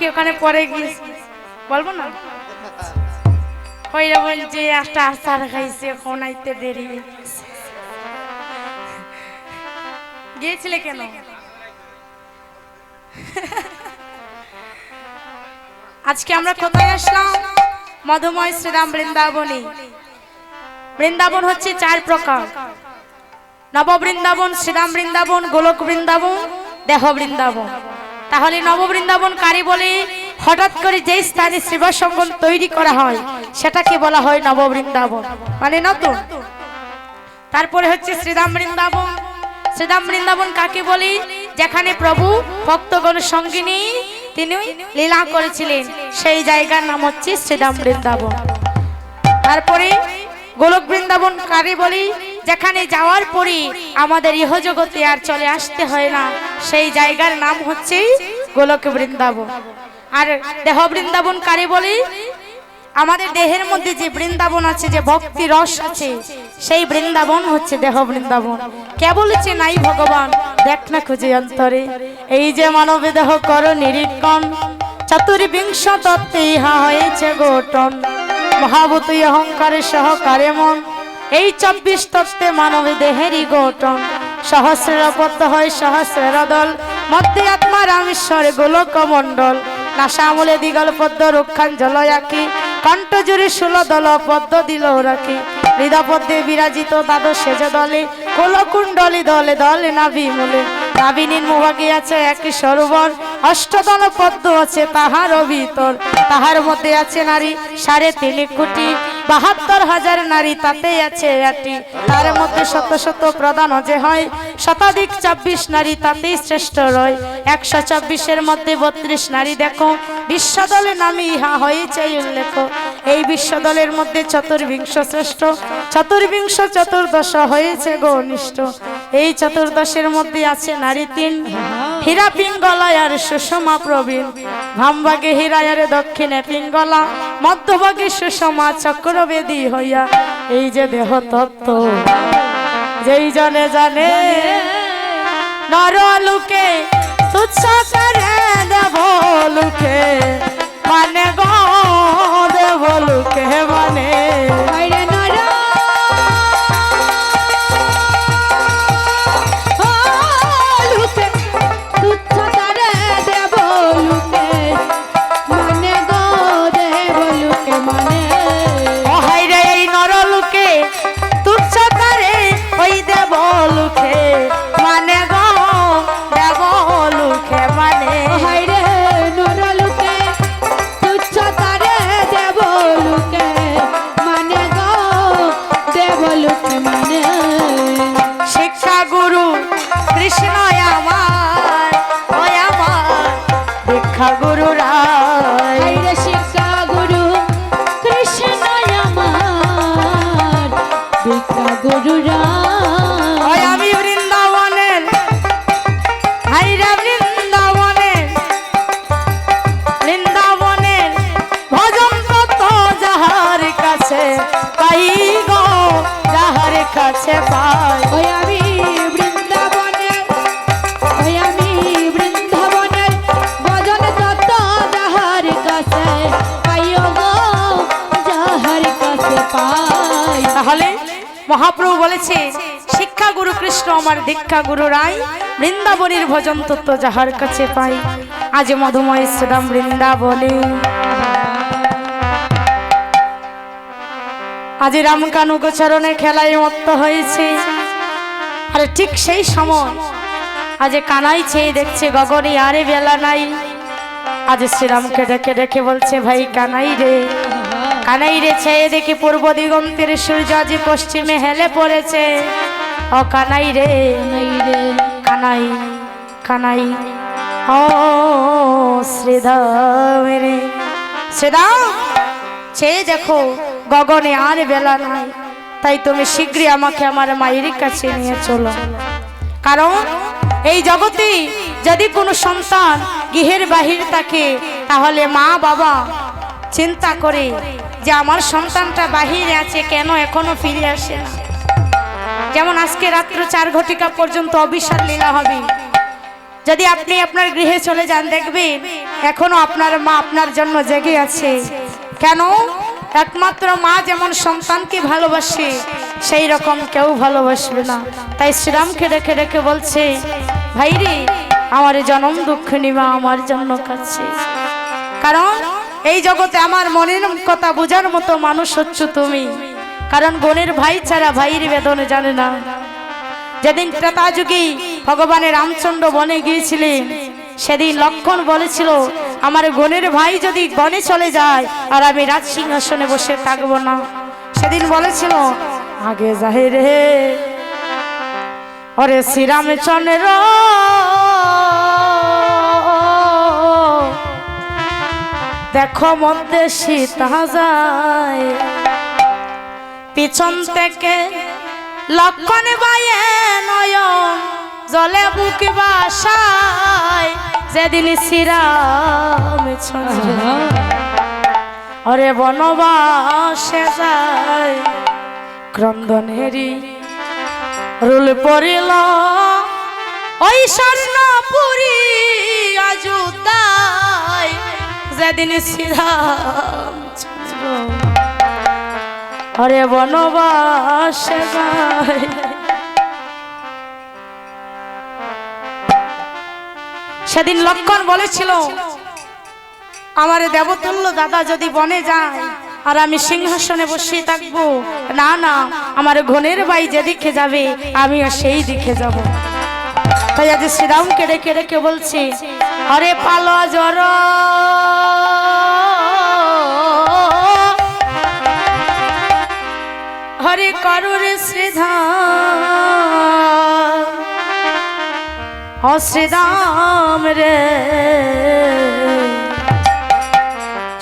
কি ওখানে পরে গিয়ে বলবো না কইরা বলছে একটা আচার খাইছে কোনাইতে দেরি গিয়েছিলে কেন? আজকে আমরা কোথায় আসলাম? মধুময় শ্রীরাম বৃন্দাবনে। বৃন্দাবন হচ্ছে 4 প্রকার, নব বৃন্দাবন, শ্রীরাম বৃন্দাবন, গোলক বৃন্দাবন, দেহ বৃন্দাবন। তাহলে নব বৃন্দাবন কারে বলে? হঠাৎ করে যে স্থানে শ্রীবৎসঙ্গম তৈরি করা হয় সেটাকে বলা হয় নব বৃন্দাবন, মানে নতুন। তারপরে হচ্ছে শ্রীরাম বৃন্দাবন। শ্রীরাম বৃন্দাবন কাকে বলি? যেখানে প্রভু ভক্তগণ সঙ্গে নিয়ে তিনি লীলা করেছিলেন, সেই জায়গার নাম হচ্ছে শ্রীরাম বৃন্দাবন। তারপরে গোলক বৃন্দাবন কারে বলি? যেখানে যাওয়ার পরে আমাদের ইহজগতে আর চলে আসতে হয় না, সেই জায়গার নাম হচ্ছে গোলক বৃন্দাবন। আর দেহ বৃন্দাবন কারে বলি? আমাদের দেহের মধ্যে যে বৃন্দাবন আছে, যে ভক্তি রস আছে, সেই বৃন্দাবন হচ্ছে দেহ বৃন্দাবন। কে বলেছে নাই ভগবান? দেখ না খুঁজে অন্তরে, এই যে মানব দেহ কর নিরীক্ষণ, চতুর্বিংশ তত্ত্বে ইহা হয়েছে গঠন, মহাভূত অহংকারে সহকারে মন, এই 24 তত্ত্বে মানব দেহেরই গঠন, সহস্রের পদ্ম হয় সহস্রের দল, মধ্যে আত্মা রামেশ্বর গোলক মণ্ডল, নাসামূলে দিগল পদ্ম রক্ষান জলয় আঁকি, কণ্ঠ জুড়ে 16 দল পদ্ম দিল রাখি, হৃদপদ্মে বিরাজিত দ্বাদশ সেজ দলে, কোলকুণ্ডলী দলে দলে নাভি মূলে, নাভি নির্মভাগে আছে একই সরোবর, অষ্টদল পদ্ম আছে তাহার ভিতর, তাহার মধ্যে আছে নারী 3.5 কোটি, 72,000 নারী তাতে আছে আটি, তার মধ্যে শত শত প্রধান যে হয়, শতাধিক 24 নারী তাতেই শ্রেষ্ঠ রয়, 124-এর মধ্যে 32 নারী দেখো, বিশ্বদলে নামে ইহা হয়েছে উল্লেখ, এই বিশ্বদলের মধ্যে চতুর্বিংশ শ্রেষ্ঠ, চতুর্বিংশ চতুর্দশ হয়েছে গনিষ্ঠ, এই চতুর্দশের মধ্যে আছে নারী 3, হীরা পিঙ্গলায় আর সুষমা প্রবীণ, ভামভাগে হীরায়ারে দক্ষিণে পিঙ্গলা, মধ্যভাগে সুষমা চক্রবেদী হইয়া, এই যে দেহ তত্ত্ব যেই জনে জানে, নর লোকে তুচ্ছ করে দেব লোকে মানে গো, দেব লোকে মানে কাছে পাই, ওই আমি বৃন্দাবনের, ওই আমি বৃন্দাবনের ভজন তত্ত্ব যাহার কাছে পাইও গো, যাহার কাছে পাই। তাহলে মহাপ্রভু বলেছে, শিক্ষা গুরু কৃষ্ণ আমার দীক্ষা গুরু রাই, বৃন্দাবনের ভজন তত্ত্ব যাহার কাছে পাই। আজ মধুময় শ্রীরাম বৃন্দাবনে, আজ রামকানু গোচরণে খেলায় মত্ত হয়েছে। আর ঠিক সেই সময় আজ কানাই চেয়ে দেখছে গগনে আরে বেলা নাই, আজ শ্রীরামকে ডেকে ডেকে বলছে, ভাই কানাই রে, কানাই রে, চেয়ে দেখি পূর্ব দিগন্তের সূর্য আজ পশ্চিমে হেলে পড়েছে, ও কানাই রে, কানাই কানাই, ও শ্রীধাম রে, শ্রীধাম চেয়ে দেখো গগনে আর বেলা নাই, তাই তুমি শীঘ্রই আমাকে আমার মায়ের কাছে নিয়ে চলো। কারণ এই জগতে যদি কোনো সন্তান গৃহের বাহির থাকে, তাহলে মা বাবা চিন্তা করে যে আমার সন্তানটা বাহিরে আছে, কেন এখনো ফিরে আসে না। যেমন আজকে রাত্র 4 ঘটিকা পর্যন্ত অভিসার লীলা হবে, যদি আপনি আপনার গৃহে চলে যান দেখবেন এখনো আপনার মা আপনার জন্য জেগে আছে। কেন? একমাত্র মা যেমন সন্তানকে ভালোবাসে সেই রকম কেউ ভালোবাসবে না। তাই শ্রীরামকে ডেকে ডেকে বলছে, ভাইরে আমার জনম দুঃখিনী মা আমার জন্য কাছে। কারণ এই জগতে আমার মনের কথা বোঝার মতো মানুষ হচ্ছে তুমি। কারণ বোনের ভাই ছাড়া ভাইয়ের বেদনা জানে না। যেদিন ত্রেতা যুগে ভগবানের রামচন্দ্র বনে গিয়েছিলেন সেদিন লক্ষণ বলেছিল আমার বোনের ভাই যদি বনে চলে যায় আর আমি রাজ সিংহাসনে বসে থাকবো না। সেদিন বলেছিল আগে যাহে রে ওরে শ্রীরামচন্দ্র, দেখো মধ্যে সীতা যায়। পিছন থেকে লক্ষণ বাইয়ে নয়ন জলে বুক বাসায়। যেদিন শ্রীরামচন্দ্র ওরে বনবাসে যায়, ক্রন্দনেরই রুল পড়িল ওই স্বর্ণপুরী অযোধ্যায়। যেদিন শ্রীরামচন্দ্র ওরে বনবাসে যায়। সেদিন লক্ষণ বলেছিল আমার দেবতুল্য দাদা যদি বনে যায় আর আমি সিংহাসনে বসে থাকবো, না না আমার ঘনের ভাই যেদিকে যাবে আমিও সেই দিকে যাব। তাই আজ শ্রীরামকে ডেকে ডেকে বলছি, আরে পালো জর হরে করুরে শ্রীধাম ও শ্রীরাম রে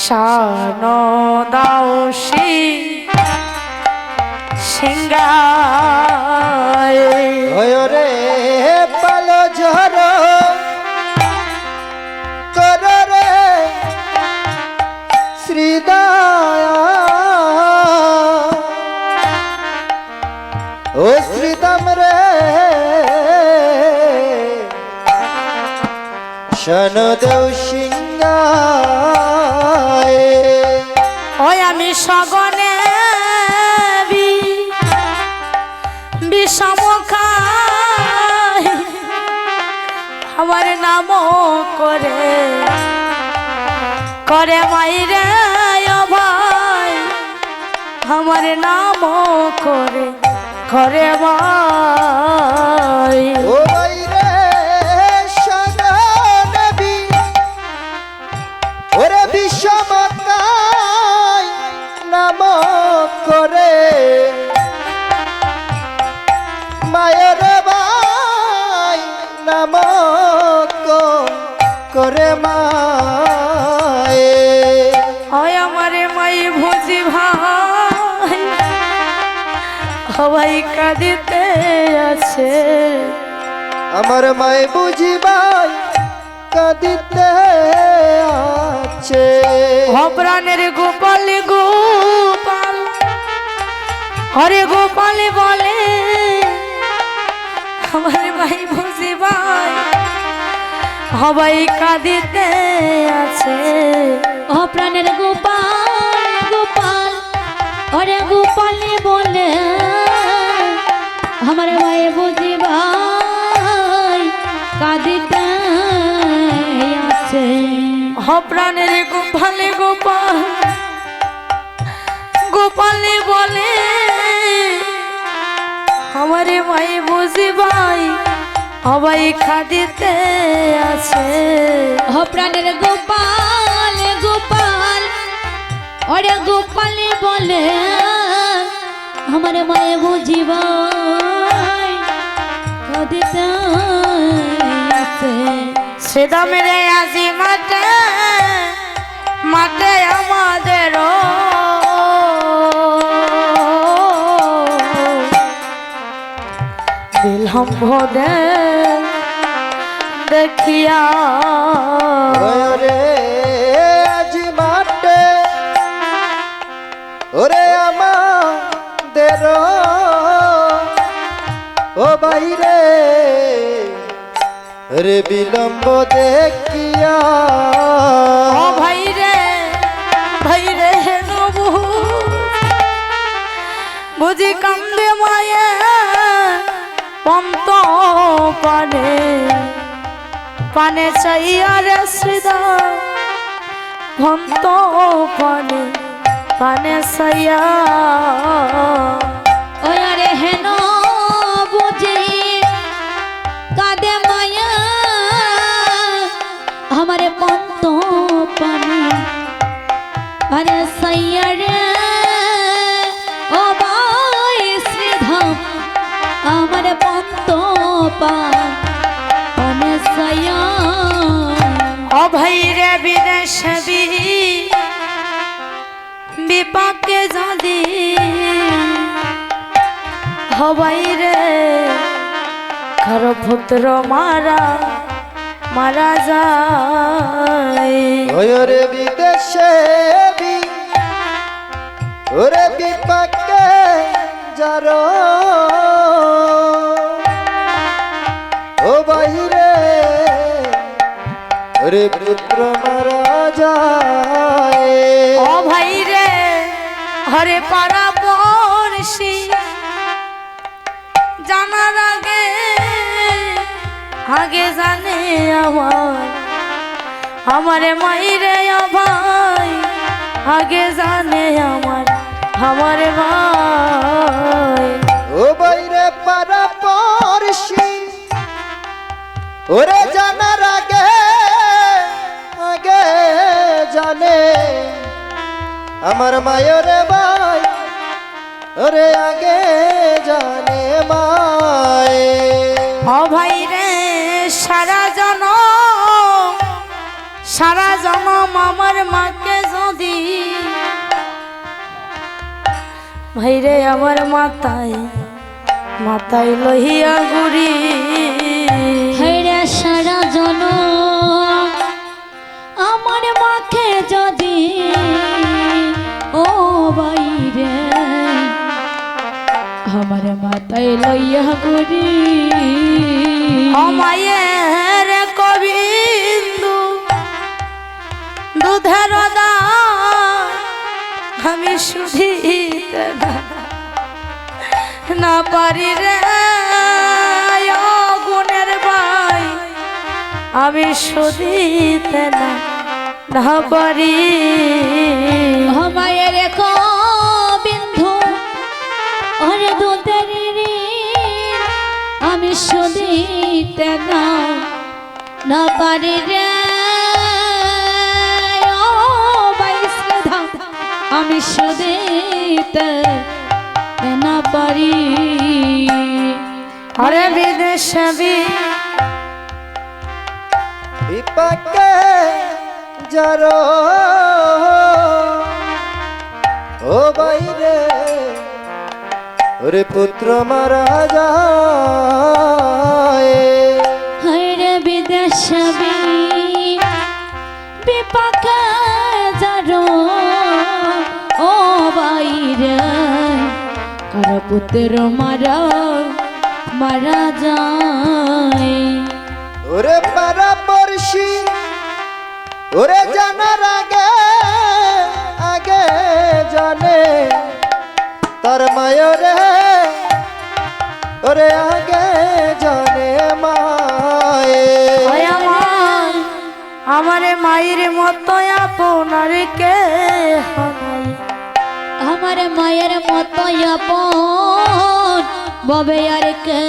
শান দাও সিংহায়। রে পালো ঝর কর রে শ্রীদয়া, ও শ্রীদাম রে শন দেও সিংহায়। ওই আমি সগনে বিষম খাই আমার নাম করে করে মাইরে ভাই আমার নাম করে করে ভাই। ও বাইরে শরণবি ওরে বিষমতায় নাম করে মায়ের ভাই নাম করে মায়ে। হয় আমারে মাই ভুজি ভাই সবাই কাঁদিতে আছে, আমার মায় বুঝিবাই কাঁদিতে আছে। প্রাণের গোপাল গোপাল হরে গোপাল বলে আমার ভাই বুঝি ভাই সবাই কাঁদিতে আছে। ও প্রাণের গোপাল গোপাল ওরে গোপাল বলে আমার ভাই বুঝি ভাই কাঁদিতে আছে। প্রাণের গোপাল গোপাল গোপাল বলে আমার ভাই বুঝি ভাই সবাই কাঁদিতে আছে। ও প্রাণের গোপাল গোপাল ওরে গোপাল বলে আমার মায়ে বুঝি ভাই কাঁদিতে আছে। শ্রীরামের আজি মাঠে মাঠে আমাদের বিলম্ব দেখিয়া ওরে আজ মাঠে ওরে আমাদের ও বাইরে রে বিলম্ব দেখিয়া ও ভাই রে নবু বুঝি কান্দে মায়ে পন্ত পানে পানে চাইয়া রে শ্রীদা ভন্ত পানে পানে চাইয়া ওরে হেন বুঝি কাঁদে মায়া আমারে পন্ত পানি আরে সাইয়া রে ও ভাই শ্রীধাম আমারে পন্ত পানে সাইয়া ও ভাই রে বিদেশ বিপাকে যদি হবাই রে ঘর পুত্র মারা যায় ওরে বিদেশে ওরে বিপাকে যার ও বাইরে ওরে পুত্র মারা যায় ও ভাই রে হরে পারা পড়শি জানার আগে জানে আমারে মাইরে ভাই আগে জানে আমারে ভাই ও বাইরে পারা পড়শি ওরে জানার আগে জানে আমার মায়ের ভাই ওরে আগে জানে মায়ে ও ভাই রে সারা জনম আমার মাকে যদি ভাই রে আমার মাথায় লহিয়া গুড়ি হেরে সারা জন আমার মাকে যদি ও বাইরে আমার মাথায় লইয়া করি মায়ের কবিন্দু দুধের দা আমি শুধিতে না পারি রে গুণের ভাই আমি শুধিতে না পারি মায়ের বিন্ধু ওরে দুধের আমি শুধিতে না পারি রে ও বাইশ্রীধাম আমি শুধিতে না পারি হরে বিদেশ বিপাকে যার ও বাইরে ওরে পুত্র মারা যায় হরে বিদেশ বিপাকে যার ও বাইরে কার পুত্র মারা যায় ওরে পারা পড়শি ওরে জানার আগে জানে তার মায়রে ওরে আগে জানে মায়ে আমারে মায়ের মতো আপনার কে আমার মায়ের মতো আপন ববে আর কে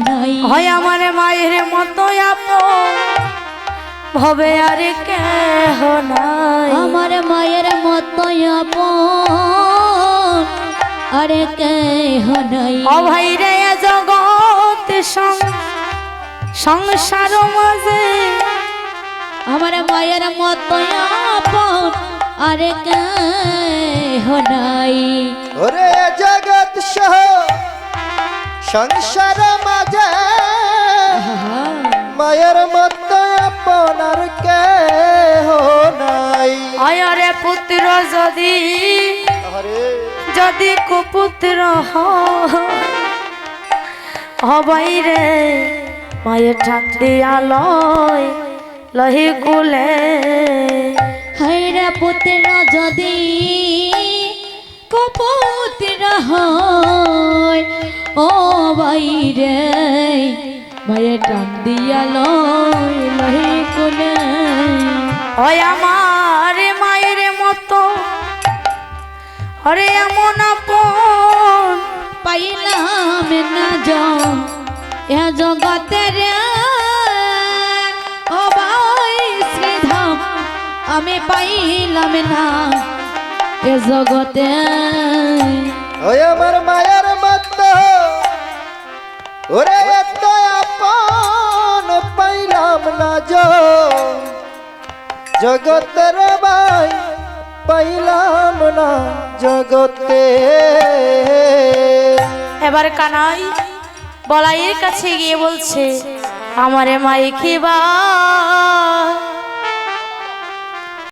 নাই হয় আমার মায়ের মতো আপন ভবে আর কে নাই আমার মায়ের মতো আপন আর কে নাই ও ভাই রে জগৎ সংসার মাঝে আমার মায়ের মতো আপন আর কে নাই ওরে জগৎ সহ সংসার মাঝে মায়ের মতো আপনার কে নাই আয়ারে পুত্র যদি কুপুত্র হবাই রে মায়ের ঠাক দিয়া লয় লহি কুলে হাইরা পুত্র যদি কপুত্র হয় ও বাইরে মায়ের টান দিয়া লয় লহি কুলে ওই আমার মায়ের মতো অরে এমন আপন পাইলাম না এ জগতের ও ভাই শ্রীধাম আমি পাইলাম না এ জগতে ওই আমার মায়ের মতো ওরে এত আপন পাইলাম না জগতের ভাই পাইলাম না জগতে। এবার কানাই বলাইয়ের কাছে গিয়ে বলছে আমারে মাইকে বা